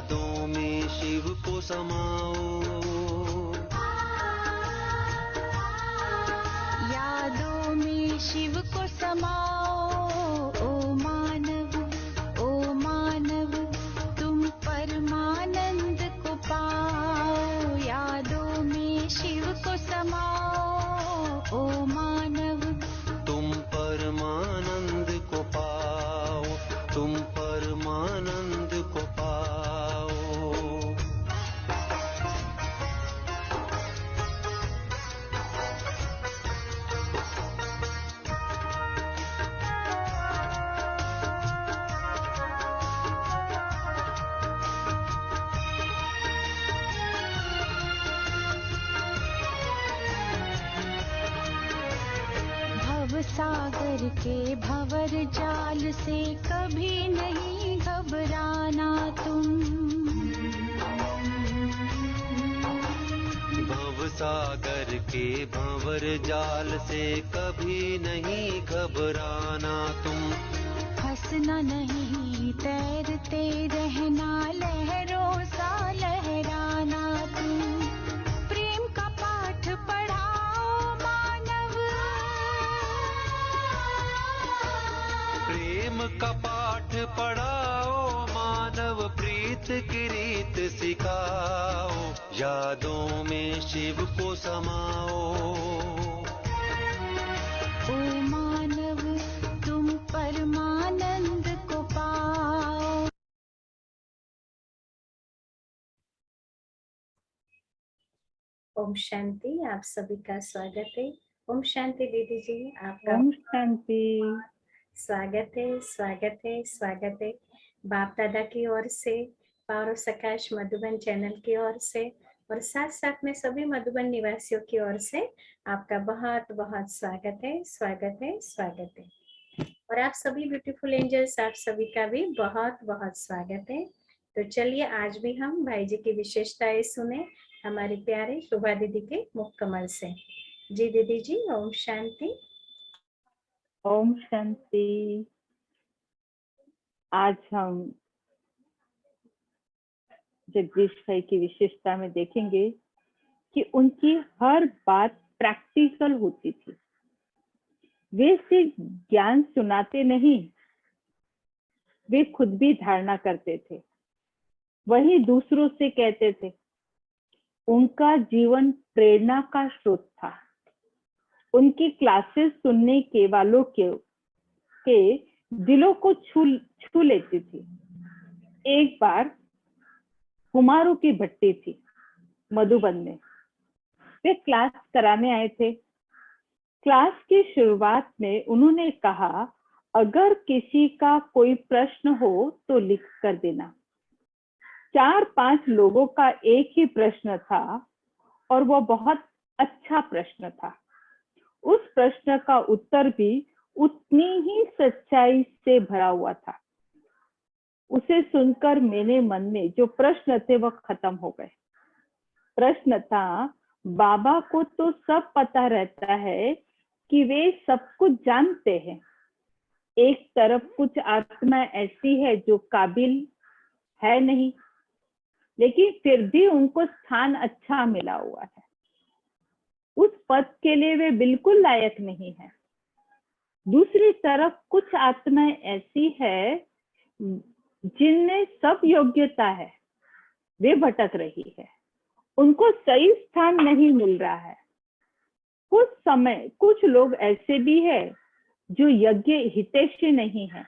यादों में शिव को समाओ, यादों में शिव को समाओ। ओ मानव तुम परमानंद को पाओ। यादों में शिव को समाओ। ओ मानव तुम परमानंद को पाओ, तुम परमानंद को पाओ। सागर के भंवर जाल से कभी नहीं घबराना तुम। भव सागर के भंवर जाल से कभी नहीं घबराना तुम। फंसना नहीं तैरते रहना लहरों सा लहराना तुम। प्रेम का पाठ पढ़ाओ मानव। प्रेम का पाठ पढ़ाओ मानव, प्रीत की रीत सिखाओ। यादों में शिव को समाओ। ओ मानव तुम परमानंद को पाओ। ओम शांति। आप सभी का स्वागत है। ओम शांति दीदी जी, आपका ओम शांति। स्वागत है, स्वागत है, स्वागत है। बाप दादा की ओर से, पावर सकाश मधुबन चैनल की ओर से और साथ साथ में सभी मधुबन निवासियों की ओर से आपका बहुत बहुत स्वागत है, स्वागत है, स्वागत है। और आप सभी ब्यूटीफुल एंजल्स, आप सभी का भी बहुत बहुत स्वागत है। तो चलिए आज भी हम भाई जी की विशेषताएं सुने हमारे प्यारे शोभा दीदी के मुख कमल से। जी दीदी जी, ओम शांति। ओम शांति। आज हम जगदीश भाई की विशेषता में देखेंगे कि उनकी हर बात प्रैक्टिकल होती थी। वे सिर्फ ज्ञान सुनाते नहीं, वे खुद भी धारणा करते थे, वही दूसरों से कहते थे। उनका जीवन प्रेरणा का स्रोत था। उनकी क्लासेस सुनने के वालों के दिलों को छू लेती थी। एक बार कुमारों की भट्टी थी मधुबन में। वे क्लास कराने आए थे। क्लास की शुरुआत में उन्होंने कहा, अगर किसी का कोई प्रश्न हो तो लिख कर देना। 4-5 लोगों का एक ही प्रश्न था और वो बहुत अच्छा प्रश्न था। उस प्रश्न का उत्तर भी उतनी ही सच्चाई से भरा हुआ था। उसे सुनकर मेरे मन में जो प्रश्न थे वो खत्म हो गए। प्रश्न था, बाबा को तो सब पता रहता है कि वे सब कुछ जानते हैं। एक तरफ कुछ आत्मा ऐसी है जो काबिल है नहीं, लेकिन फिर भी उनको स्थान अच्छा मिला हुआ है। उस पद के लिए वे बिल्कुल लायक नहीं है। दूसरी तरफ कुछ आत्माएं ऐसी है जिनमें सब योग्यता है, वे भटक रही है, उनको सही स्थान नहीं मिल रहा है। कुछ लोग ऐसे भी है जो यज्ञ हितैषी नहीं है,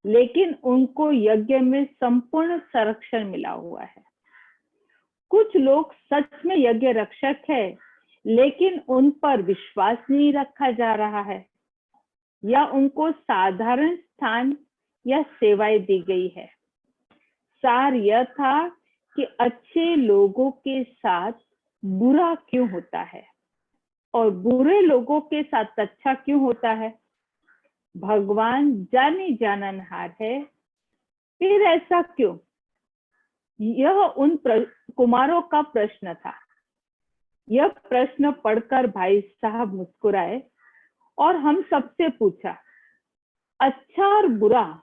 लेकिन उनको यज्ञ में संपूर्ण संरक्षण मिला हुआ है। कुछ लोग सच में यज्ञ रक्षक है, लेकिन उन पर विश्वास नहीं रखा जा रहा है, या उनको साधारण स्थान या सेवाएं दी गई है। सार यह था कि अच्छे लोगों के साथ बुरा क्यों होता है और बुरे लोगों के साथ अच्छा क्यों होता है। भगवान जाने जाननहार है, फिर ऐसा क्यों? यह उन कुमारों का प्रश्न था। यह प्रश्न पढ़कर भाई साहब मुस्कुराए और हम सबसे पूछा, अच्छा और बुरा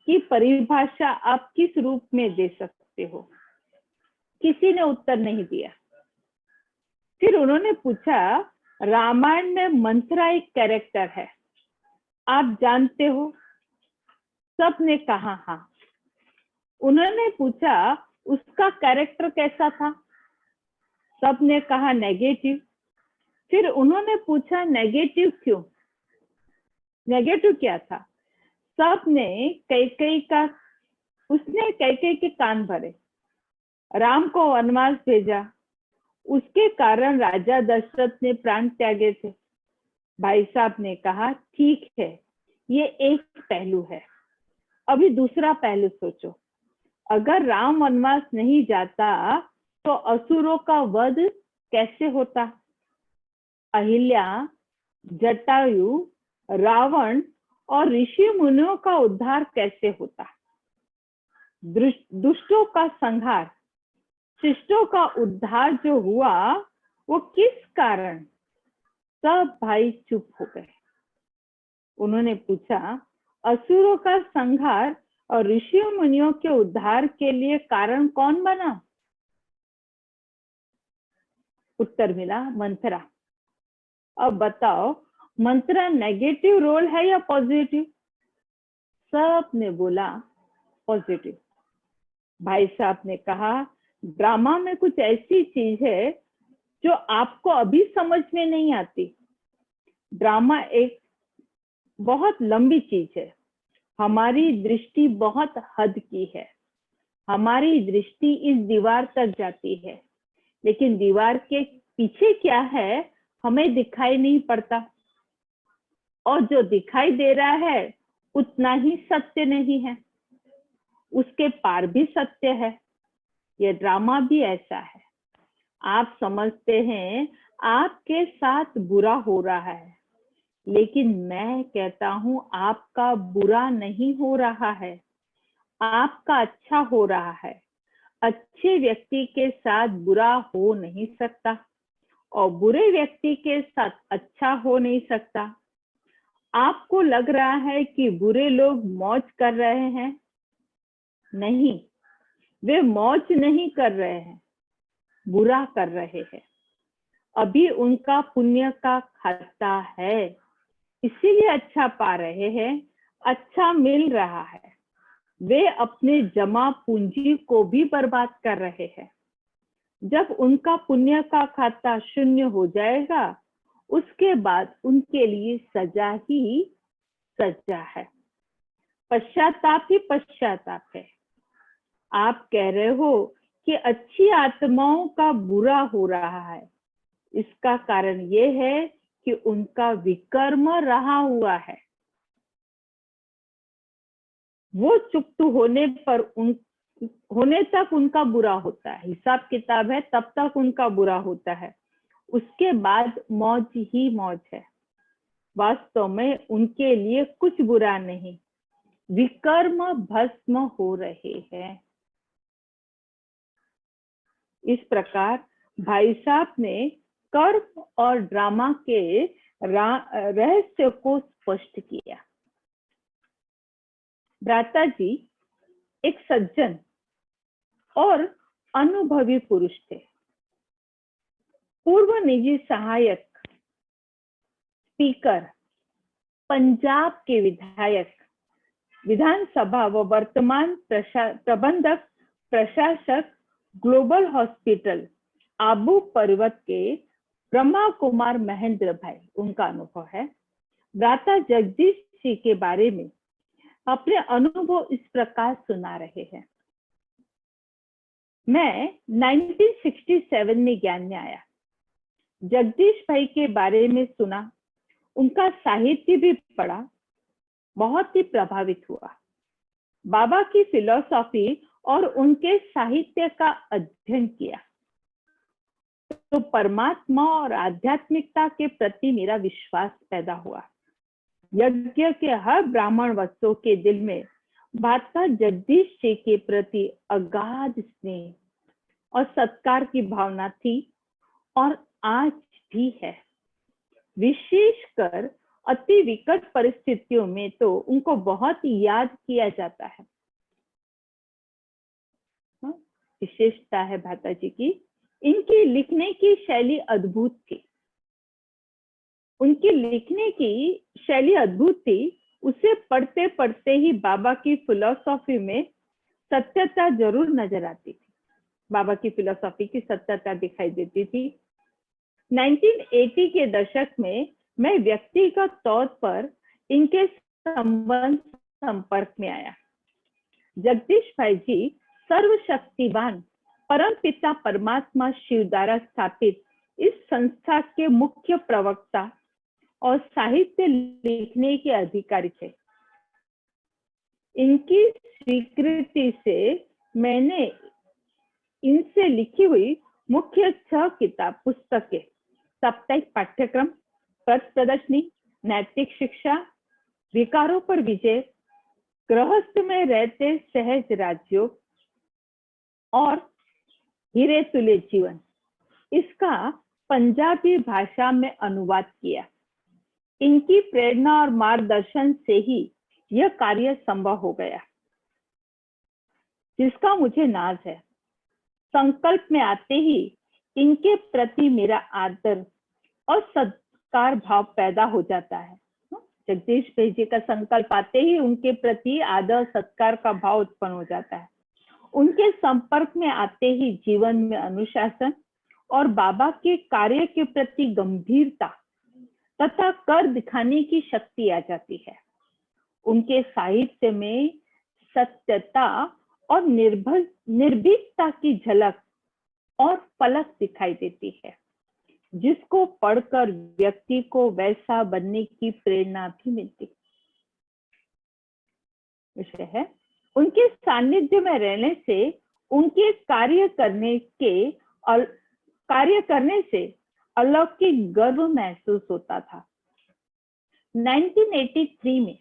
की परिभाषा आप किस रूप में दे सकते समझते हो? किसी ने उत्तर नहीं दिया। फिर उन्होंने पूछा, रामायण में मंथरा एक कैरेक्टर है, आप जानते हो? सब ने कहा हाँ। उन्होंने पूछा, उसका कैरेक्टर कैसा था? सब ने कहा नेगेटिव। फिर उन्होंने पूछा, नेगेटिव क्यों? नेगेटिव क्या था? सब ने उसने कैकेयी के कान भरे, राम को वनवास भेजा, उसके कारण राजा दशरथ ने प्राण त्यागे थे। भाई साहब ने कहा, ठीक है, ये एक पहलू है, अभी दूसरा पहलू सोचो। अगर राम वनवास नहीं जाता तो असुरों का वध कैसे होता? अहिल्या, जटायु, रावण और ऋषि मुनियों का उद्धार कैसे होता? दुष्टों का संहार, शिष्टों का उद्धार जो हुआ वो किस कारण? सब भाई चुप हो गए। उन्होंने पूछा, असुरों का संहार और ऋषि मुनियों के उद्धार के लिए कारण कौन बना? उत्तर मिला, मंथरा। अब बताओ, मंथरा नेगेटिव रोल है या पॉजिटिव? सब ने बोला पॉजिटिव। भाई साहब ने कहा, ड्रामा में कुछ ऐसी चीज है जो आपको अभी समझ में नहीं आती। ड्रामा एक बहुत लंबी चीज है, हमारी दृष्टि बहुत हद की है। हमारी दृष्टि इस दीवार तक जाती है, लेकिन दीवार के पीछे क्या है हमें दिखाई नहीं पड़ता, और जो दिखाई दे रहा है उतना ही सत्य नहीं है, उसके पार भी सत्य है। यह ड्रामा भी ऐसा है। आप समझते हैं आपके साथ बुरा हो रहा है, लेकिन मैं कहता हूं आपका बुरा नहीं हो रहा है, आपका अच्छा हो रहा है। अच्छे व्यक्ति के साथ बुरा हो नहीं सकता और बुरे व्यक्ति के साथ अच्छा हो नहीं सकता। आपको लग रहा है कि बुरे लोग मौज कर रहे हैं, नहीं, वे मौज नहीं कर रहे हैं, बुरा कर रहे हैं। अभी उनका पुण्य का खाता है, इसीलिए अच्छा पा रहे हैं, अच्छा मिल रहा है। वे अपने जमा पूंजी को भी बर्बाद कर रहे हैं। जब उनका पुण्य का खाता शून्य हो जाएगा, उसके बाद उनके लिए सजा ही सजा है, पश्चाताप ही पश्चाताप है। आप कह रहे हो कि अच्छी आत्माओं का बुरा हो रहा है, इसका कारण ये है कि उनका विकर्म रहा हुआ है। वो चुप होने पर होने तक उनका बुरा होता है, हिसाब किताब है तब तक उनका बुरा होता है, उसके बाद मौज ही मौज है। वास्तव में उनके लिए कुछ बुरा नहीं, विकर्म भस्म हो रहे हैं। इस प्रकार भाई साहब ने कर्म और ड्रामा के रहस्य को स्पष्ट किया। भ्राता जी एक सज्जन और अनुभवी पुरुष थे। पूर्व निजी सहायक, स्पीकर, पंजाब के विधायक, विधानसभा व वर्तमान प्रबंधक प्रशासक, ग्लोबल हॉस्पिटल आबू पर्वत के ब्रह्मा कुमार महेंद्र भाई, उनका अनुभव है। भ्राता जगदीश जी के बारे में अपने अनुभव इस प्रकार सुना रहे हैं। मैं 1967 में ज्ञान में आया, जगदीश भाई के बारे में सुना, उनका साहित्य भी पढ़ा, बहुत ही प्रभावित हुआ। बाबा की फिलॉसफी और उनके साहित्य का अध्ययन किया तो परमात्मा और आध्यात्मिकता के प्रति मेरा विश्वास पैदा हुआ। यज्ञ के हर ब्राह्मण वत्सों के दिल में भ्राता जगदीश जी के प्रति अगाध स्नेह और सत्कार की भावना थी और आज भी है। विशेषकर अति विकट परिस्थितियों में तो उनको बहुत याद किया जाता है। विशेषता है भ्राता जी की, इनकी लिखने की शैली अद्भुत थी। उनकी लिखने की शैली अद्भुत थी। उसे पढ़ते पढ़ते ही बाबा की फिलॉसफी में सत्यता जरूर नजर आती थी। बाबा की फिलॉसफी की सत्यता दिखाई देती थी। 1980 के दशक में मैं व्यक्तिगत तौर पर इनके संपर्क में आया। जगदीश भाई जी सर्वशक्तिवान परम पिता परमात्मा शिव द्वारा स्थापित इस संस्था के मुख्य प्रवक्ता और साहित्य लिखने के अधिकारी थे। इनकी स्वीकृति से मैंने इनसे लिखी हुई मुख्य 6 किताब पुस्तकें, साप्ताहिक पाठ्यक्रम, पथ प्रदर्शनी, नैतिक शिक्षा, विकारों पर विजय, गृहस्थ में रहते सहज राजयोग और हीरे तुल्य जीवन, इसका पंजाबी भाषा में अनुवाद किया। इनकी प्रेरणा और मार्गदर्शन से ही यह कार्य संभव हो गया, जिसका मुझे नाज है। संकल्प में आते ही इनके प्रति मेरा आदर और सत्कार भाव पैदा हो जाता है। जगदीश भाई जी का संकल्प आते ही उनके प्रति आदर सत्कार का भाव उत्पन्न हो जाता है। उनके संपर्क में आते ही जीवन में अनुशासन और बाबा के कार्य के प्रति गंभीरता तथा कर दिखाने की शक्ति आ जाती है। उनके साहित्य में सत्यता और निर्भीकता की झलक और पलक दिखाई देती है, जिसको पढ़कर व्यक्ति को वैसा बनने की प्रेरणा भी मिलती है। विषय है, उनके सानिध्य में रहने से उनके कार्य करने से अलौकिक गर्व महसूस होता था। 1983 में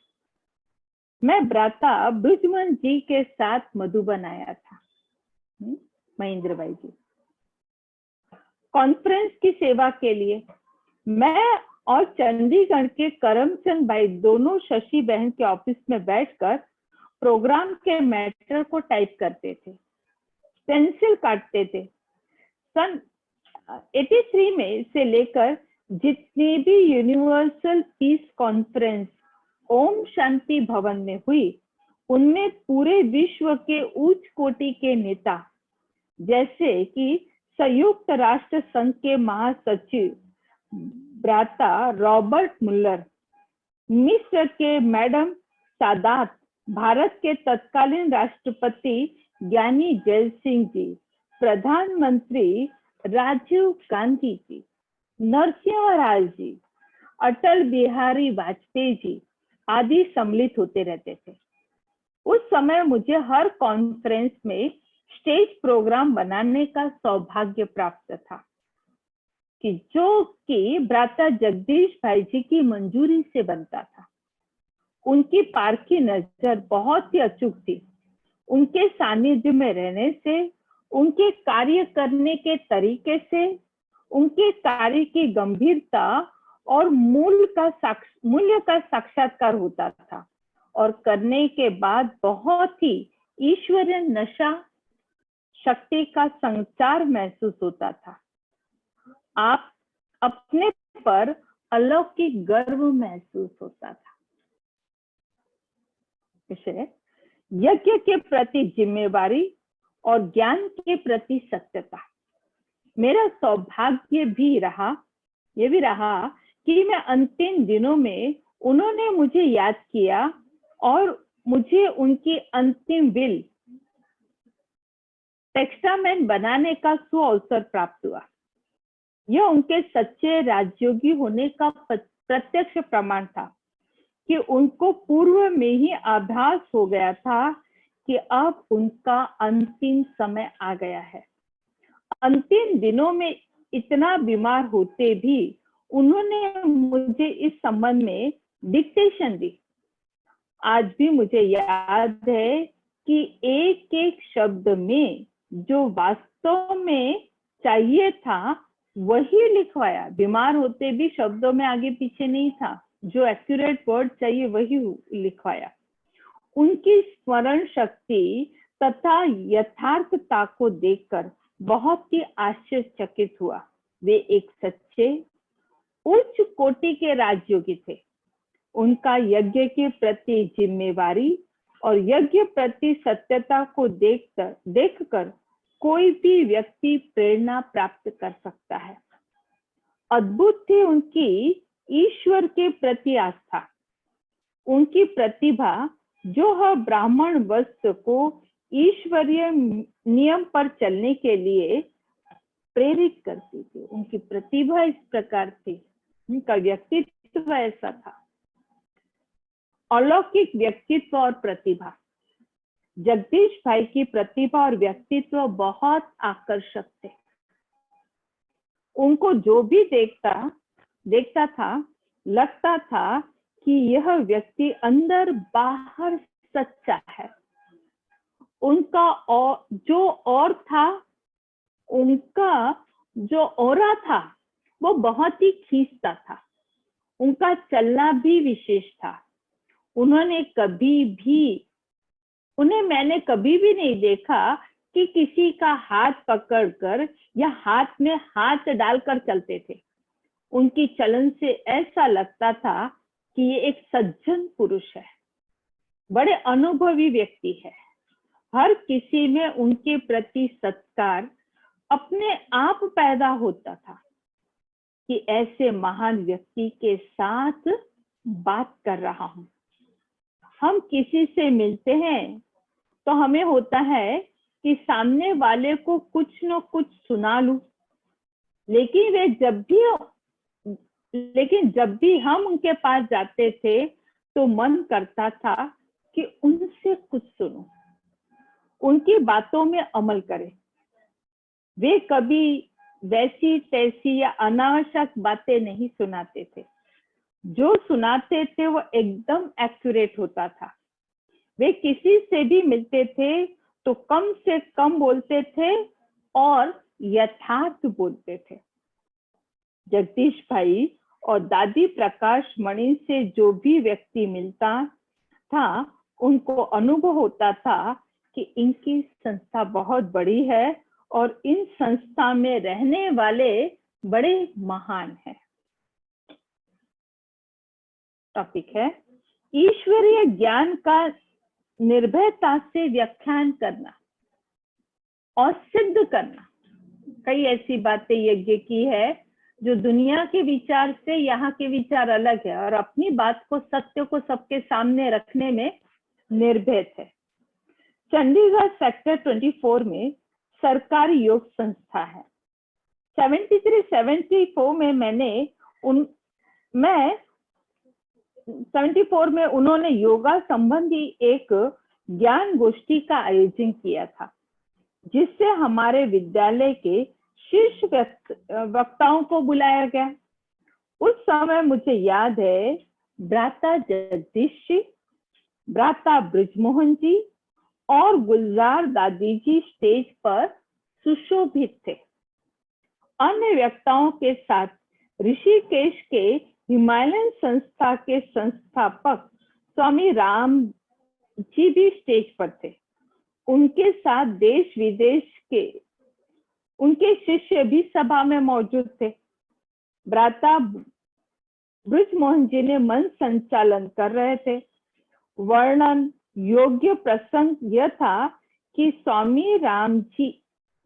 मैं भ्राता ब्रिजमन जी के साथ मधुबन आया था, महेंद्र भाई जी, कॉन्फ्रेंस की सेवा के लिए। मैं और चंडीगढ़ के करमचंद भाई दोनों शशि बहन के ऑफिस में बैठकर प्रोग्राम के मैटर को टाइप करते थे, पेंसिल काटते थे। सन 83 में से लेकर जितनी भी universal peace conference Om Shanti भवन में हुई, उनमें पूरे विश्व के उच्च कोटि के नेता, जैसे कि संयुक्त राष्ट्र संघ के महासचिव भ्राता रॉबर्ट मुल्लर, मिस्र के मैडम सादात, भारत के तत्कालीन राष्ट्रपति ज्ञानी जैल सिंह जी, प्रधानमंत्री राजीव गांधी जी, नरसिंह राव जी, अटल बिहारी वाजपेयी जी आदि सम्मिलित होते रहते थे। उस समय मुझे हर कॉन्फ्रेंस में स्टेज प्रोग्राम बनाने का सौभाग्य प्राप्त था, कि जो कि भ्राता जगदीश भाई जी की मंजूरी से बनता था। उनकी पारखी नजर बहुत ही अचूक थी। उनके सानिध्य में रहने से, उनके कार्य करने के तरीके से, उनके कार्य की गंभीरता और मूल्य का साक्षात्कार होता था, और करने के बाद बहुत ही ईश्वरीय नशा शक्ति का संचार महसूस होता था। आप अपने पर अलौकिक गर्व महसूस होता था। विषय, यज्ञ के प्रति जिम्मेवारी और ज्ञान के प्रति सत्यता। मेरा सौभाग्य भी रहा कि मैं अंतिम दिनों में उन्होंने मुझे याद किया और मुझे उनकी अंतिम विल टेस्टामेंट बनाने का सुअवसर प्राप्त हुआ। यह उनके सच्चे राजयोगी होने का प्रत्यक्ष प्रमाण था कि उनको पूर्व में ही आभास हो गया था कि अब उनका अंतिम समय आ गया है। अंतिम दिनों में इतना बीमार होते भी उन्होंने मुझे इस संबंध में डिक्टेशन दी। आज भी मुझे याद है कि एक एक शब्द में जो वास्तव में चाहिए था वही लिखवाया। बीमार होते भी शब्दों में आगे पीछे नहीं था, जो एक्यूरेट वर्ड चाहिए वही लिखवाया। उनकी स्मरण शक्ति तथा यथार्थता को देखकर बहुत ही आश्चर्यचकित हुआ। वे एक सच्चे उच्च कोटि के राजयोगी थे। उनका यज्ञ के प्रति जिम्मेवारी और यज्ञ प्रति सत्यता को देखकर कोई भी व्यक्ति प्रेरणा प्राप्त कर सकता है। अद्भुत थी उनकी ईश्वर के प्रति आस्था, उनकी प्रतिभा जो हर ब्राह्मण वस्तु को ईश्वरीय नियम पर चलने के लिए प्रेरित करती थी। उनकी प्रतिभा इस प्रकार थी, उनका व्यक्तित्व ऐसा था, अलौकिक व्यक्तित्व और प्रतिभा। जगदीश भाई की प्रतिभा और व्यक्तित्व बहुत आकर्षक थे। उनको जो भी देखता था, लगता था कि यह व्यक्ति अंदर बाहर सच्चा है। उनका जो ऑरा था वो बहुत ही खींचता था। उनका चलना भी विशेष था। उन्हें मैंने कभी भी नहीं देखा कि किसी का हाथ पकड़कर या हाथ में हाथ डालकर चलते थे। उनकी चलन से ऐसा लगता था कि ये एक सज्जन पुरुष है, बड़े अनुभवी व्यक्ति है। हर किसी में उनके प्रति सत्कार अपने आप पैदा होता था कि ऐसे महान व्यक्ति के साथ बात कर रहा हूं। हम किसी से मिलते हैं तो हमें होता है कि सामने वाले को कुछ न कुछ सुना लूं, लेकिन जब भी हम उनके पास जाते थे तो मन करता था कि उनसे कुछ सुनो, उनकी बातों में अमल करें। वे कभी वैसी तैसी या अनावश्यक बातें नहीं सुनाते थे। जो सुनाते थे वो एकदम एक्यूरेट होता था। वे किसी से भी मिलते थे तो कम से कम बोलते थे और यथार्थ बोलते थे। जगदीश भाई और दादी प्रकाश मणि से जो भी व्यक्ति मिलता था, उनको अनुभव होता था कि इनकी संस्था बहुत बड़ी है और इन संस्था में रहने वाले बड़े महान हैं। टॉपिक है ईश्वरीय ज्ञान का निर्भयता से व्याख्यान करना और सिद्ध करना। कई ऐसी बातें यज्ञ की है जो दुनिया के विचार से यहाँ के विचार अलग है और अपनी बात को, सत्य को सबके सामने रखने में निर्भीक है। चंडीगढ़ सेक्टर 24 में सरकारी योग संस्था है। 73-74 में 74 में उन्होंने योगा संबंधी एक ज्ञान गोष्ठी का आयोजन किया था, जिससे हमारे विद्यालय के शीर्ष वक्ताओं को बुलाया गया। उस समय मुझे याद है भ्राता जगदीश जी, भ्राता ब्रिजमोहन जी और गुलजार दादी जी स्टेज पर सुशोभित थे। अन्य वक्ताओं के साथ ऋषिकेश के हिमालयन संस्था के संस्थापक स्वामी राम जी भी स्टेज पर थे। उनके साथ देश विदेश के उनके शिष्य भी सभा में मौजूद थे। भ्राता ब्रिजमोहन जी ने मन संचालन कर रहे थे। वर्णन योग्य प्रसंग यह था कि स्वामी राम जी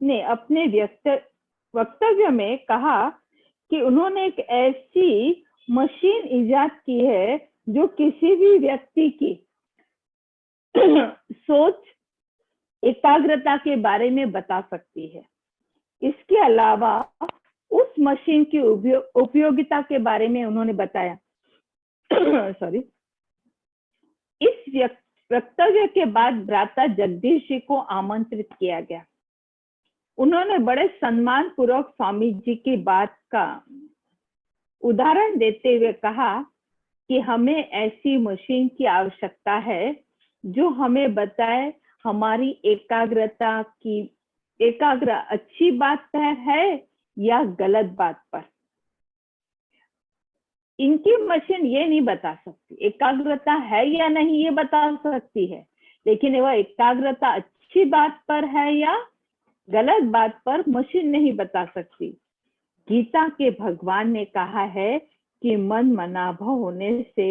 ने अपने वक्तव्य में कहा कि उन्होंने एक ऐसी मशीन इजाद की है जो किसी भी व्यक्ति की सोच, एकाग्रता के बारे में बता सकती है। इसके अलावा उस मशीन की उपयोगिता के बारे में उन्होंने बताया। इस वक्तव्य के बाद भ्राता जगदीश जी को आमंत्रित किया गया। उन्होंने बड़े सम्मान पूर्वक स्वामी जी की बात का उदाहरण देते हुए कहा कि हमें ऐसी मशीन की आवश्यकता है जो हमें बताए हमारी एकाग्र अच्छी बात पर है या गलत बात पर। इनकी मशीन ये नहीं बता सकती, एकाग्रता है या नहीं ये बता सकती है, लेकिन वह एकाग्रता अच्छी बात पर है या गलत बात पर मशीन नहीं बता सकती। गीता के भगवान ने कहा है कि मन मनाभव होने से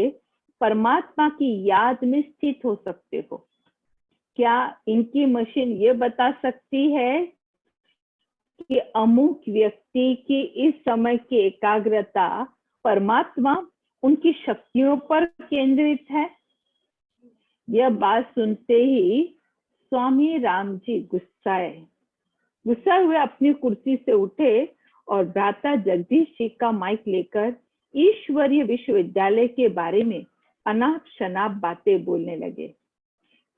परमात्मा की याद में स्थित हो सकते हो। क्या इनकी मशीन ये बता सकती है कि अमुक व्यक्ति की इस समय की एकाग्रता परमात्मा उनकी शक्तियों पर केंद्रित है? यह बात सुनते ही स्वामी राम जी गुस्साए हुए अपनी कुर्सी से उठे और भ्राता जगदीश जी का माइक लेकर ईश्वरीय विश्वविद्यालय के बारे में अनाप शनाप बातें बोलने लगे।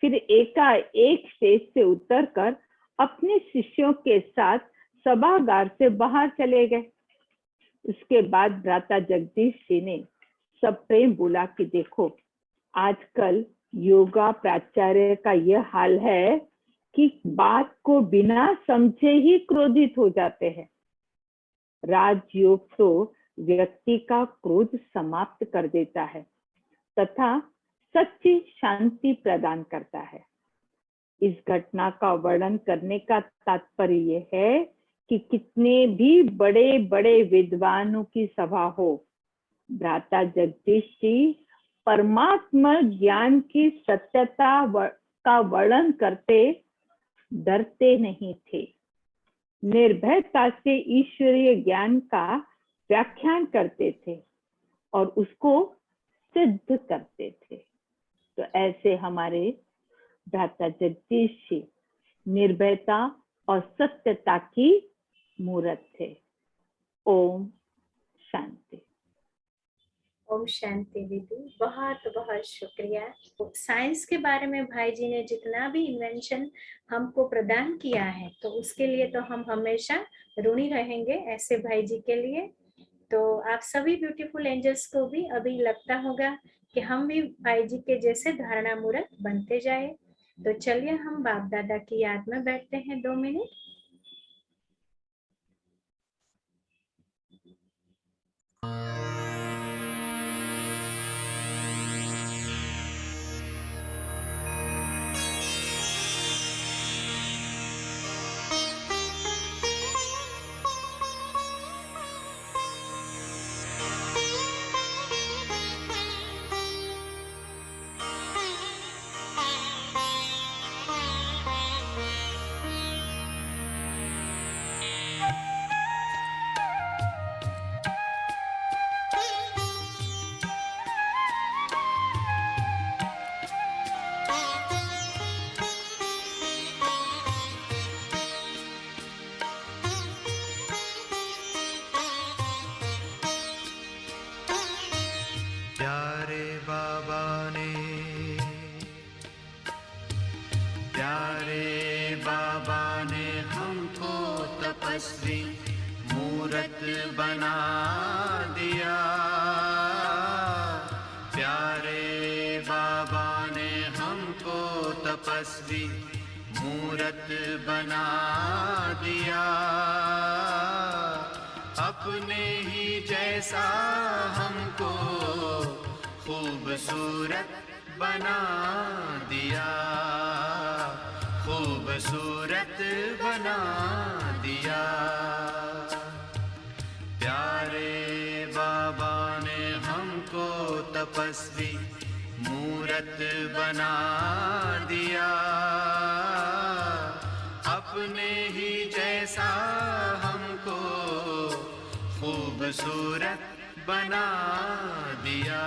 फिर एकाएक स्टेज से उतरकर अपने शिष्यों के साथ सभागार से बाहर चले गए। उसके बाद भ्राता जगदीश जी ने सब प्रेम बोला कि देखो, आजकल योगा प्राचार्य का यह हाल है कि बात को बिना समझे ही क्रोधित हो जाते हैं। राजयोग तो व्यक्ति का क्रोध समाप्त कर देता है तथा सच्ची शांति प्रदान करता है। इस घटना का वर्णन करने का तात्पर्य यह है कि कितने भी बड़े बड़े विद्वानों की सभा हो, भ्राता जगदीश जी परमात्मा ज्ञान की सत्यता का वर्णन करते डरते नहीं थे। निर्भयता से ईश्वरीय ज्ञान का व्याख्यान करते थे और उसको सिद्ध करते थे। तो ऐसे हमारे भ्राता जगदीश जी निर्भयता और सत्यता की मूर्त थे। ओम शांति। ओम शांति दीदी, बहुत बहुत शुक्रिया। साइंस के बारे में भाई जी ने जितना भी इन्वेंशन हमको प्रदान किया है, तो उसके लिए तो हम हमेशा ऋणी रहेंगे ऐसे भाई जी के लिए। तो आप सभी ब्यूटीफुल एंजल्स को भी अभी लगता होगा कि हम भी भाई जी के जैसे धारणा मूर्त बनते जाए। तो चलिए हम बाप दादा की याद में बैठते हैं 2 मिनट। तपस्वी मूरत बना दिया। प्यारे बाबा ने हमको तपस्वी मूरत बना दिया। अपने ही जैसा हमको खूबसूरत बना दिया, खूबसूरत बना दिया। प्यारे बाबा ने हमको तपस्वी मूरत बना दिया। अपने ही जैसा हमको खूबसूरत बना दिया,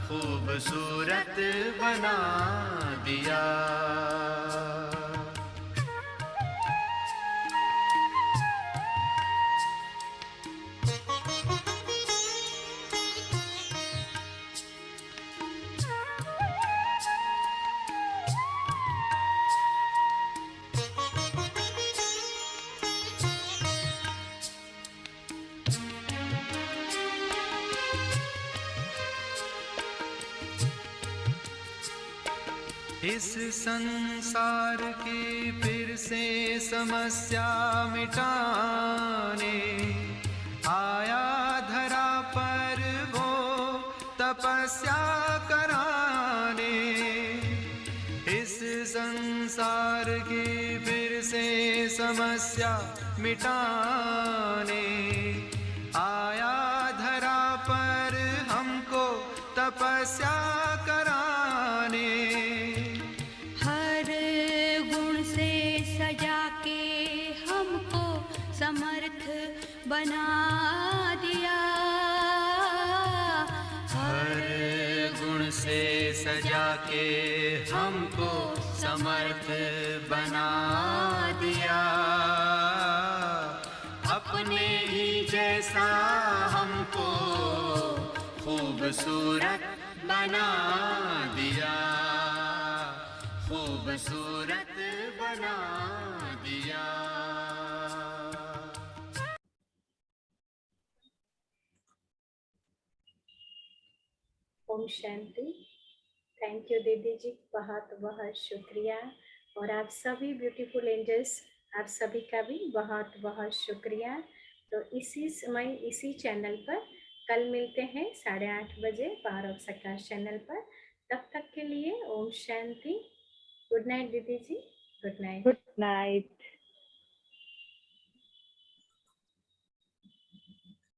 खूबसूरत बना दिया। इस संसार की फिर से समस्या मिटाने आया धरा पर वो तपस्या कराने। इस संसार संसार की फिर से समस्या मिटाने आया धरा पर हमको तपस्या कराने। हर गुण से सजा के हमको समर्थ बना दिया। हर गुण से सजा के हमको समर्थ बना दिया। अपने ही जैसा हमको खूबसूरत बना दिया, खूबसूरत बना दिया। ओम शांति। थैंक यू दीदी जी, बहुत बहुत शुक्रिया। और आप सभी ब्यूटीफुल एंजल्स, आप सभी का भी बहुत बहुत शुक्रिया। तो इसी समय इसी चैनल पर कल मिलते हैं 8:30 बजे पावर ऑफ सकाश चैनल पर। तब तक के लिए ओम शांति। गुड नाइट दीदी जी, गुड नाइट। Good night.